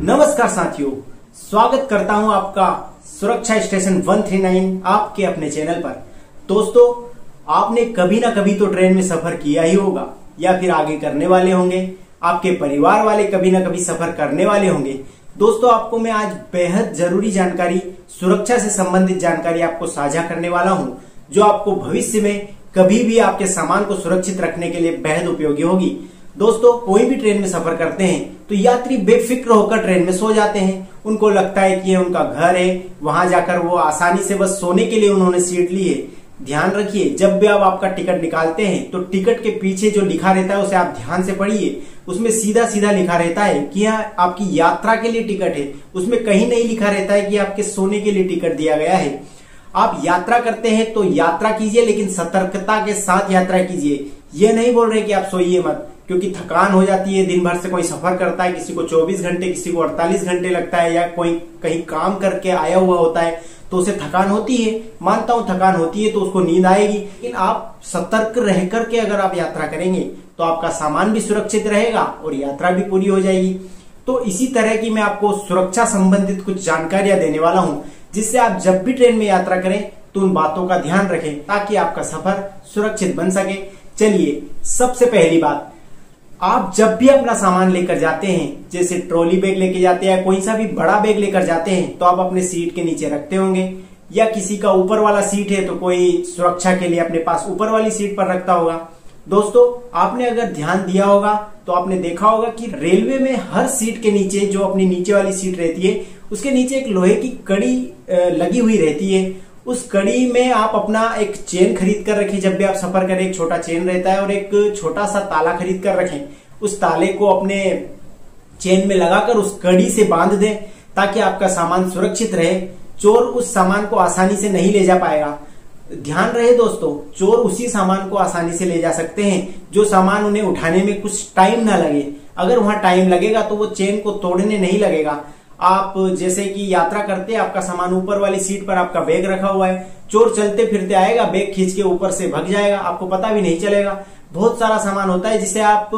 नमस्कार साथियों, स्वागत करता हूं आपका सुरक्षा स्टेशन 139 आपके अपने चैनल पर। दोस्तों, आपने कभी ना कभी तो ट्रेन में सफर किया ही होगा या फिर आगे करने वाले होंगे। आपके परिवार वाले कभी ना कभी सफर करने वाले होंगे। दोस्तों, आपको मैं आज बेहद जरूरी जानकारी, सुरक्षा से संबंधित जानकारी आपको साझा करने वाला हूं, जो आपको भविष्य में कभी भी आपके सामान को सुरक्षित रखने के लिए बेहद उपयोगी होगी। दोस्तों, कोई भी ट्रेन में सफर करते हैं तो यात्री बेफिक्र होकर ट्रेन में सो जाते हैं। उनको लगता है कि ये उनका घर है, वहां जाकर वो आसानी से बस सोने के लिए उन्होंने सीट ली है। ध्यान रखिए, जब भी आप आपका टिकट निकालते हैं तो टिकट के पीछे जो लिखा रहता है उसे आप ध्यान से पढ़िए। उसमें सीधा सीधा लिखा रहता है कि यह आपकी यात्रा के लिए टिकट है। उसमें कहीं नहीं लिखा रहता है कि आपके सोने के लिए टिकट दिया गया है। आप यात्रा करते हैं तो यात्रा कीजिए, लेकिन सतर्कता के साथ यात्रा कीजिए। ये नहीं बोल रहे कि आप सोइए मत, क्योंकि थकान हो जाती है। दिन भर से कोई सफर करता है, किसी को 24 घंटे, किसी को 48 घंटे लगता है, या कोई कहीं काम करके आया हुआ होता है तो उसे थकान होती है। मानता हूं थकान होती है तो उसको नींद आएगी, लेकिन आप सतर्क रह करके अगर आप यात्रा करेंगे तो आपका सामान भी सुरक्षित रहेगा और यात्रा भी पूरी हो जाएगी। तो इसी तरह की मैं आपको सुरक्षा संबंधित कुछ जानकारियां देने वाला हूं, जिससे आप जब भी ट्रेन में यात्रा करें तो उन बातों का ध्यान रखें ताकि आपका सफर सुरक्षित बन सके। चलिए, सबसे पहली बात, आप जब भी अपना सामान लेकर जाते हैं, जैसे ट्रॉली बैग लेके जाते हैं, कोई सा भी बड़ा बैग लेकर जाते हैं, तो आप अपने सीट के नीचे रखते होंगे, या किसी का ऊपर वाला सीट है तो कोई सुरक्षा के लिए अपने पास ऊपर वाली सीट पर रखता होगा। दोस्तों, आपने अगर ध्यान दिया होगा तो आपने देखा होगा कि रेलवे में हर सीट के नीचे, जो अपनी नीचे वाली सीट रहती है, उसके नीचे एक लोहे की कड़ी लगी हुई रहती है। उस कड़ी में आप अपना एक चेन खरीद कर रखें। जब भी आप सफर करें, एक छोटा चेन रहता है और एक छोटा सा ताला खरीद कर रखें। उस ताले को अपने चेन में लगाकर उस कड़ी से बांध दें ताकि आपका सामान सुरक्षित रहे। चोर उस सामान को आसानी से नहीं ले जा पाएगा। ध्यान रहे दोस्तों, चोर उसी सामान को आसानी से ले जा सकते हैं जो सामान उन्हें उठाने में कुछ टाइम ना लगे। अगर वहां टाइम लगेगा तो वो चेन को तोड़ने नहीं लगेगा। आप जैसे कि यात्रा करते हैं, आपका सामान ऊपर वाली सीट पर आपका बैग रखा हुआ है, चोर चलते फिरते आएगा, बैग खींच के ऊपर से भाग जाएगा, आपको पता भी नहीं चलेगा। बहुत सारा सामान होता है जिसे आप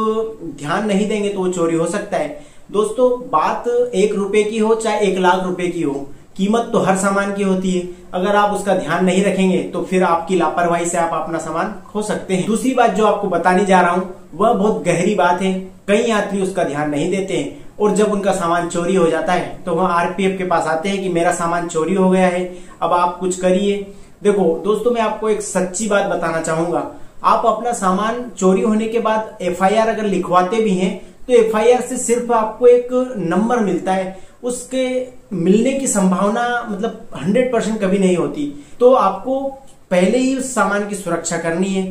ध्यान नहीं देंगे तो वो चोरी हो सकता है। दोस्तों, बात 1 रुपए की हो चाहे 1 लाख रुपए की हो, कीमत तो हर सामान की होती है। अगर आप उसका ध्यान नहीं रखेंगे तो फिर आपकी लापरवाही से आप अपना सामान खो सकते हैं। दूसरी बात जो आपको बताने जा रहा हूं वह बहुत गहरी बात है। कई यात्री उसका ध्यान नहीं देते हैं और जब उनका सामान चोरी हो जाता है तो वह आरपीएफ के पास आते हैं कि मेरा सामान चोरी हो गया है, अब आप कुछ करिए। देखो दोस्तों, मैं आपको एक सच्ची बात बताना चाहूंगा। आप अपना सामान चोरी होने के बाद एफआईआर अगर लिखवाते भी हैं तो एफआईआर से सिर्फ आपको एक नंबर मिलता है, उसके मिलने की संभावना मतलब 100% कभी नहीं होती। तो आपको पहले ही उस सामान की सुरक्षा करनी है।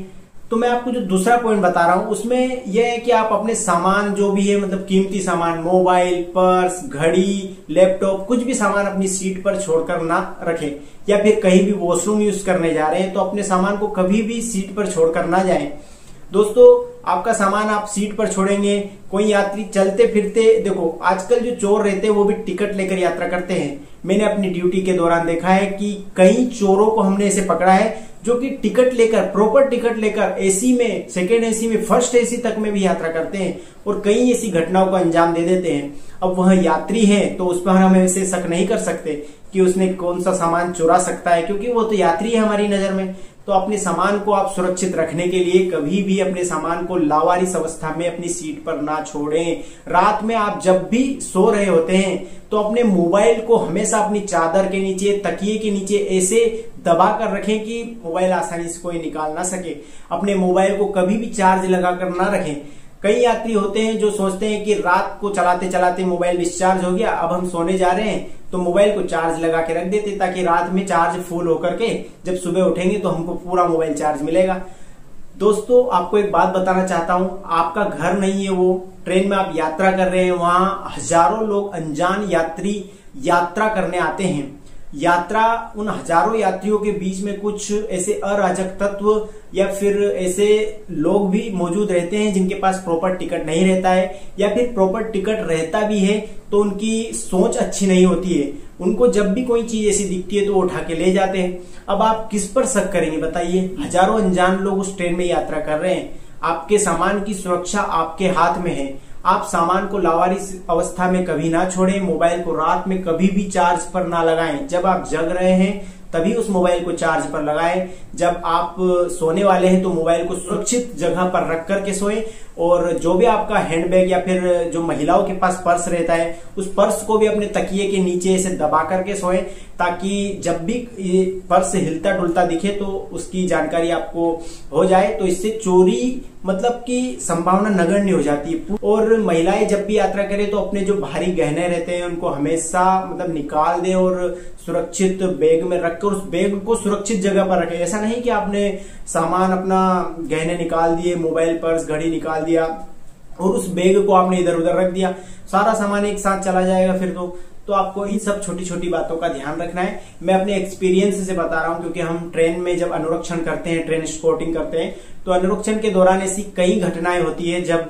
तो मैं आपको जो दूसरा पॉइंट बता रहा हूं उसमें यह है कि आप अपने सामान जो भी है, मतलब कीमती सामान, मोबाइल, पर्स, घड़ी, लैपटॉप, कुछ भी सामान अपनी सीट पर छोड़कर ना रखें। या फिर कहीं भी वॉशरूम यूज करने जा रहे हैं तो अपने सामान को कभी भी सीट पर छोड़कर ना जाएं। दोस्तों, आपका सामान आप सीट पर छोड़ेंगे, कोई यात्री चलते फिरते, देखो आजकल जो चोर रहते हैं वो भी टिकट लेकर यात्रा करते हैं। मैंने अपनी ड्यूटी के दौरान देखा है कि कई चोरों को हमने ऐसे पकड़ा है जो कि टिकट लेकर, प्रॉपर टिकट लेकर एसी में, सेकेंड एसी में, फर्स्ट एसी तक में भी यात्रा करते हैं और कई ऐसी घटनाओं को अंजाम दे देते हैं। अब वह यात्री है तो उस पर हम ऐसे शक नहीं कर सकते कि उसने कौन सा सामान चुरा सकता है, क्योंकि वो तो यात्री है हमारी नजर में। तो अपने सामान को आप सुरक्षित रखने के लिए कभी भी अपने सामान को लावारिस अवस्था में अपनी सीट पर ना छोड़ें। रात में आप जब भी सो रहे होते हैं तो अपने मोबाइल को हमेशा अपनी चादर के नीचे, तकिए के नीचे ऐसे दबा कर रखें कि मोबाइल आसानी से कोई निकाल ना सके। अपने मोबाइल को कभी भी चार्ज लगाकर ना रखें। कई यात्री होते हैं जो सोचते हैं कि रात को चलाते चलाते मोबाइल डिस्चार्ज हो गया, अब हम सोने जा रहे हैं, तो मोबाइल को चार्ज लगा के रख देते ताकि रात में चार्ज फुल होकर के जब सुबह उठेंगे तो हमको पूरा मोबाइल चार्ज मिलेगा। दोस्तों, आपको एक बात बताना चाहता हूं, आपका घर नहीं है वो, ट्रेन में आप यात्रा कर रहे हैं, वहां हजारों लोग, अनजान यात्री यात्रा करने आते हैं। यात्रा, उन हजारों यात्रियों के बीच में कुछ ऐसे अराजक तत्व या फिर ऐसे लोग भी मौजूद रहते हैं जिनके पास प्रॉपर टिकट नहीं रहता है, या फिर प्रॉपर टिकट रहता भी है तो उनकी सोच अच्छी नहीं होती है। उनको जब भी कोई चीज ऐसी दिखती है तो वो उठा के ले जाते हैं। अब आप किस पर शक करेंगे बताइए? हजारों अनजान लोग उस ट्रेन में यात्रा कर रहे हैं। आपके सामान की सुरक्षा आपके हाथ में है। आप सामान को लावारिस अवस्था में कभी ना छोड़ें। मोबाइल को रात में कभी भी चार्ज पर ना लगाएं। जब आप जग रहे हैं तभी उस मोबाइल को चार्ज पर लगाएं। जब आप सोने वाले हैं तो मोबाइल को सुरक्षित जगह पर रख करके सोएं। और जो भी आपका हैंडबैग या फिर जो महिलाओं के पास पर्स रहता है, उस पर्स को भी अपने तकिए के नीचे से दबा करके सोएं, ताकि जब भी ये पर्स हिलता डुलता दिखे तो उसकी जानकारी आपको हो जाए। तो इससे चोरी मतलब की संभावना नगण्य हो जाती है। और महिलाएं जब भी यात्रा करें तो अपने जो भारी गहने रहते हैं उनको हमेशा मतलब निकाल दें और सुरक्षित बैग में रखकर उस बैग को सुरक्षित जगह पर रखें। ऐसा नहीं कि आपने सामान अपना गहने निकाल दिए, मोबाइल पर्स घड़ी निकाल दिया और उस बैग को आपने इधर उधर रख दिया, सारा सामान एक साथ चला जाएगा फिर तो आपको इन सब छोटी छोटी बातों का ध्यान रखना है। मैं अपने एक्सपीरियंस से बता रहा हूं, क्योंकि हम ट्रेन में जब अनुरक्षण करते हैं, ट्रेन स्पॉटिंग करते हैं, तो अनुरक्षण के दौरान ऐसी कई घटनाएं होती है जब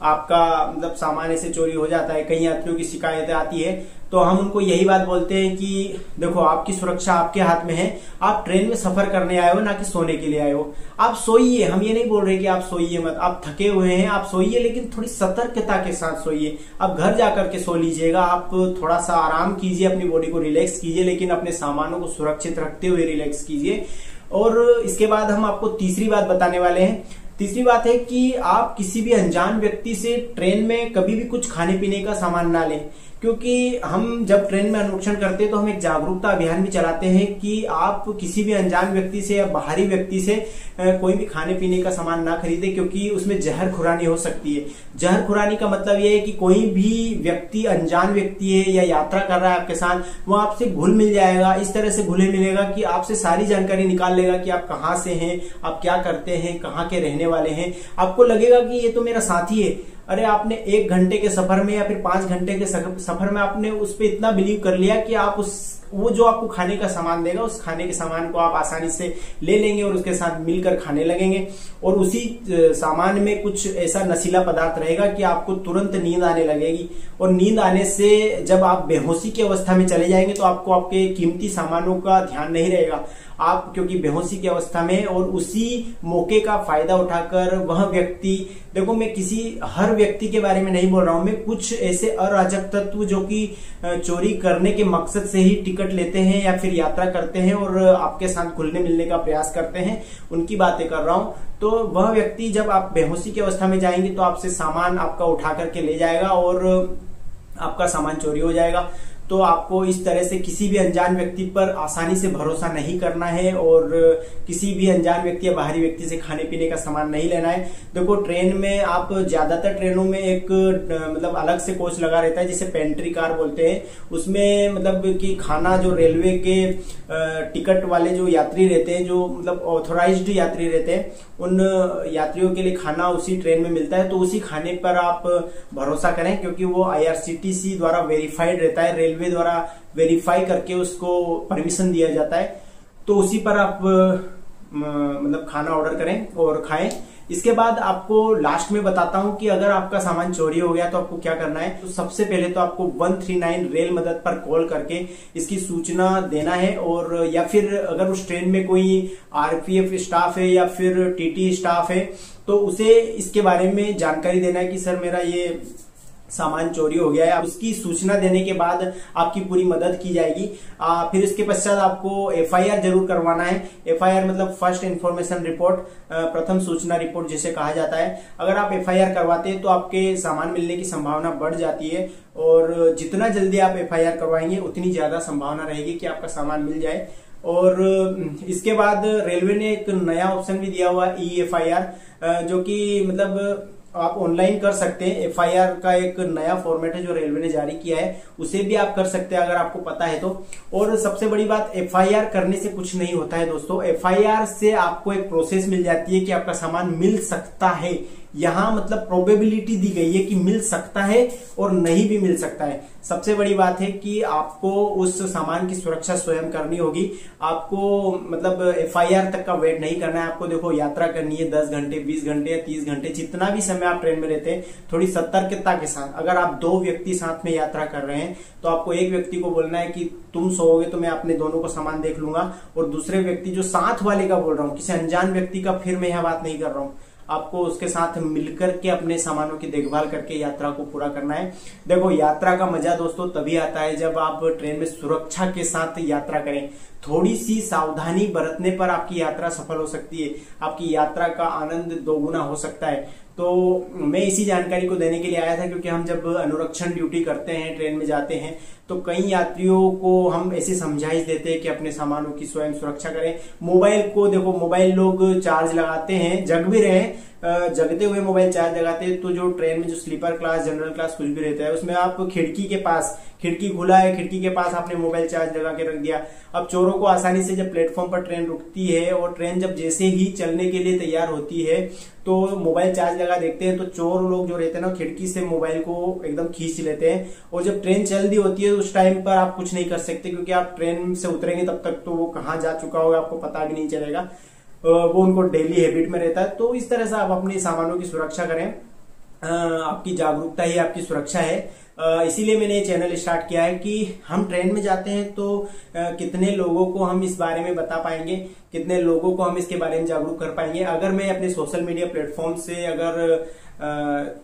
आपका मतलब सामान ऐसे चोरी हो जाता है। कई यात्रियों की शिकायतें आती है, तो हम उनको यही बात बोलते हैं कि देखो आपकी सुरक्षा आपके हाथ में है। आप ट्रेन में सफर करने आए हो, ना कि सोने के लिए आए हो। आप सोइए, हम ये नहीं बोल रहे कि आप सोइए मत, आप थके हुए हैं आप सोइए, लेकिन थोड़ी सतर्कता के साथ सोइए। आप घर जाकर के सो लीजिएगा, आप थोड़ा सा आराम कीजिए, अपनी बॉडी को रिलैक्स कीजिए, लेकिन अपने सामानों को सुरक्षित रखते हुए रिलैक्स कीजिए। और इसके बाद हम आपको तीसरी बात बताने वाले हैं। तीसरी बात है कि आप किसी भी अनजान व्यक्ति से ट्रेन में कभी भी कुछ खाने पीने का सामान ना लें, क्योंकि हम जब ट्रेन में अनुरक्षण करते हैं तो हम एक जागरूकता अभियान भी चलाते हैं कि आप किसी भी अनजान व्यक्ति से या बाहरी व्यक्ति से कोई भी खाने पीने का सामान ना खरीदे, क्योंकि उसमें जहर खुरानी हो सकती है। जहर खुरानी का मतलब यह है कि कोई भी व्यक्ति अनजान व्यक्ति है या यात्रा कर रहा है आपके साथ, वो आपसे घुल मिल जाएगा। इस तरह से घुले मिलेगा कि आपसे सारी जानकारी निकाल लेगा कि आप कहाँ से हैं, आप क्या करते हैं, कहाँ के रहने वाले हैं। आपको लगेगा कि ये तो मेरा साथी है। अरे आपने 1 घंटे के सफर में या फिर 5 घंटे के सफर में आपने उस पर इतना बिलीव कर लिया कि आप वो जो आपको खाने का सामान देगा, उस खाने के सामान को आप आसानी से ले लेंगे और उसके साथ मिलकर खाने लगेंगे। और उसी सामान में कुछ ऐसा नशीला पदार्थ रहेगा कि आपको तुरंत नींद आने लगेगी। और नींद आने से जब आप बेहोशी की अवस्था में चले जाएंगे तो आपको आपके कीमती सामानों का ध्यान नहीं रहेगा। आप क्योंकि बेहोशी की अवस्था में, और उसी मौके का फायदा उठाकर वह व्यक्ति, देखो मैं किसी हर व्यक्ति के बारे में नहीं बोल रहा हूं, मैं कुछ ऐसे अराजक तत्व जो कि चोरी करने के मकसद से ही टिकट लेते हैं या फिर यात्रा करते हैं और आपके साथ घुलने मिलने का प्रयास करते हैं, उनकी बातें कर रहा हूं। तो वह व्यक्ति जब आप बेहोशी की अवस्था में जाएंगे तो आपसे सामान आपका उठा करके ले जाएगा और आपका सामान चोरी हो जाएगा। तो आपको इस तरह से किसी भी अनजान व्यक्ति पर आसानी से भरोसा नहीं करना है और किसी भी अनजान व्यक्ति या बाहरी व्यक्ति से खाने पीने का सामान नहीं लेना है। देखो ट्रेन में आप ज्यादातर ट्रेनों में एक मतलब अलग से कोच लगा रहता है जिसे पेंट्री कार बोलते हैं। उसमें मतलब कि खाना जो रेलवे के टिकट वाले जो यात्री रहते हैं, जो मतलब ऑथोराइज्ड यात्री रहते हैं, उन यात्रियों के लिए खाना उसी ट्रेन में मिलता है। तो उसी खाने पर आप भरोसा करें, क्योंकि वो IRCTC द्वारा वेरीफाइड रहता है, रेलवे द्वारा वेरीफाई करके उसको परमिशन दिया जाता है। तो उसी पर आप मतलब खाना ऑर्डर करें और खाएं। इसके बाद आपको लास्ट में बताता हूं कि अगर आपका सामान चोरी हो गया तो आपको क्या करना है। तो सबसे पहले तो आपको 139 रेल मदद पर कॉल करके इसकी सूचना देना है, और या फिर अगर उस ट्रेन में कोई RPF स्टाफ है या फिर TT स्टाफ है तो उसे इसके बारे में जानकारी देना है कि सर मेरा ये सामान चोरी हो गया है। उसकी सूचना देने के बाद आपकी पूरी मदद की जाएगी। फिर इसके पश्चात आपको FIR जरूर करवाना है। FIR मतलब फर्स्ट इन्फॉर्मेशन रिपोर्ट, प्रथम सूचना रिपोर्ट जिसे कहा जाता है। अगर आप FIR करवाते हैं तो आपके सामान मिलने की संभावना बढ़ जाती है, और जितना जल्दी आप FIR करवाएंगे उतनी ज्यादा संभावना रहेगी कि आपका सामान मिल जाए। और इसके बाद रेलवे ने एक नया ऑप्शन भी दिया हुआ है E-FIR, जो कि मतलब आप ऑनलाइन कर सकते हैं। FIR का एक नया फॉर्मेट है जो रेलवे ने जारी किया है, उसे भी आप कर सकते हैं अगर आपको पता है तो। और सबसे बड़ी बात, FIR करने से कुछ नहीं होता है दोस्तों। FIR से आपको एक प्रोसेस मिल जाती है कि आपका सामान मिल सकता है। यहाँ मतलब प्रोबेबिलिटी दी गई है कि मिल सकता है और नहीं भी मिल सकता है। सबसे बड़ी बात है कि आपको उस सामान की सुरक्षा स्वयं करनी होगी। आपको मतलब FIR तक का वेट नहीं करना है। आपको देखो यात्रा करनी है 10 घंटे, 20 घंटे या 30 घंटे, जितना भी समय आप ट्रेन में रहते हैं, थोड़ी सतर्कता के साथ। अगर आप 2 व्यक्ति साथ में यात्रा कर रहे हैं तो आपको एक व्यक्ति को बोलना है कि तुम सोओगे तो मैं अपने दोनों को सामान देख लूंगा, और दूसरे व्यक्ति जो साथ वाले का बोल रहा हूँ, किसी अनजान व्यक्ति का फिर मैं यह बात नहीं कर रहा हूँ, आपको उसके साथ मिलकर के अपने सामानों की देखभाल करके यात्रा को पूरा करना है। देखो, यात्रा का मजा दोस्तों तभी आता है जब आप ट्रेन में सुरक्षा के साथ यात्रा करें। थोड़ी सी सावधानी बरतने पर आपकी यात्रा सफल हो सकती है, आपकी यात्रा का आनंद दोगुना हो सकता है। तो मैं इसी जानकारी को देने के लिए आया था, क्योंकि हम जब अनुरक्षण ड्यूटी करते हैं, ट्रेन में जाते हैं, तो कई यात्रियों को हम ऐसी समझाइश देते हैं कि अपने सामानों की स्वयं सुरक्षा करें। मोबाइल को देखो, मोबाइल लोग चार्ज लगाते हैं, जग भी रहे, जगते हुए मोबाइल चार्ज लगाते हैं। तो जो ट्रेन में जो स्लीपर क्लास, जनरल क्लास कुछ भी रहता है, उसमें आप खिड़की के पास, खिड़की खुला है, खिड़की के पास आपने मोबाइल चार्ज लगा के रख दिया। अब चोरों को आसानी से, जब प्लेटफॉर्म पर ट्रेन रुकती है और ट्रेन जब जैसे ही चलने के लिए तैयार होती है, तो मोबाइल चार्ज लगा देखते हैं, तो चोर लोग जो रहते हैं ना, खिड़की से मोबाइल को एकदम खींच लेते हैं। और जब ट्रेन चल दी होती है, उस टाइम पर आप कुछ नहीं कर सकते, क्योंकि आप ट्रेन से उतरेंगे तब तक तो वो कहाँ जा चुका होगा आपको पता भी नहीं चलेगा। वो उनको डेली हैबिट में रहता है। तो इस तरह से आप अपने सामानों की सुरक्षा करें। आपकी जागरूकता ही आपकी सुरक्षा है। इसीलिए मैंने ये चैनल स्टार्ट किया है कि हम ट्रेन में जाते हैं तो कितने लोगों को हम इस बारे में बता पाएंगे, कितने लोगों को हम इसके बारे में जागरूक कर पाएंगे। अगर मैं अपने सोशल मीडिया प्लेटफॉर्म से अगर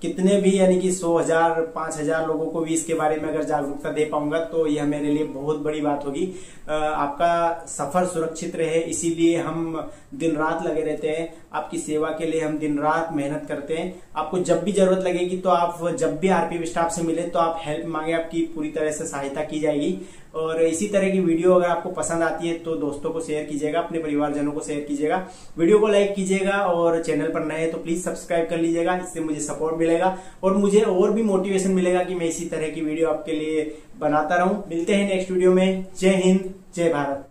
कितने भी, यानी कि 100,000 5,000 लोगों को भी इसके बारे में अगर जागरूकता दे पाऊंगा, तो यह मेरे लिए बहुत बड़ी बात होगी। आपका सफर सुरक्षित रहे, इसीलिए हम दिन रात लगे रहते हैं। आपकी सेवा के लिए हम दिन रात मेहनत करते हैं। आपको जब भी जरूरत लगेगी, तो आप जब भी आरपीएफ स्टाफ से मिले तो आप हेल्प मांगे, आपकी पूरी तरह से सहायता की जाएगी। और इसी तरह की वीडियो अगर आपको पसंद आती है तो दोस्तों को शेयर कीजिएगा, अपने परिवारजनों को शेयर कीजिएगा, वीडियो को लाइक कीजिएगा, और चैनल पर नए हैं तो प्लीज सब्सक्राइब कर लीजिएगा। इससे मुझे सपोर्ट मिलेगा और मुझे और भी मोटिवेशन मिलेगा कि मैं इसी तरह की वीडियो आपके लिए बनाता रहूं। मिलते हैं नेक्स्ट वीडियो में। जय हिंद, जय भारत।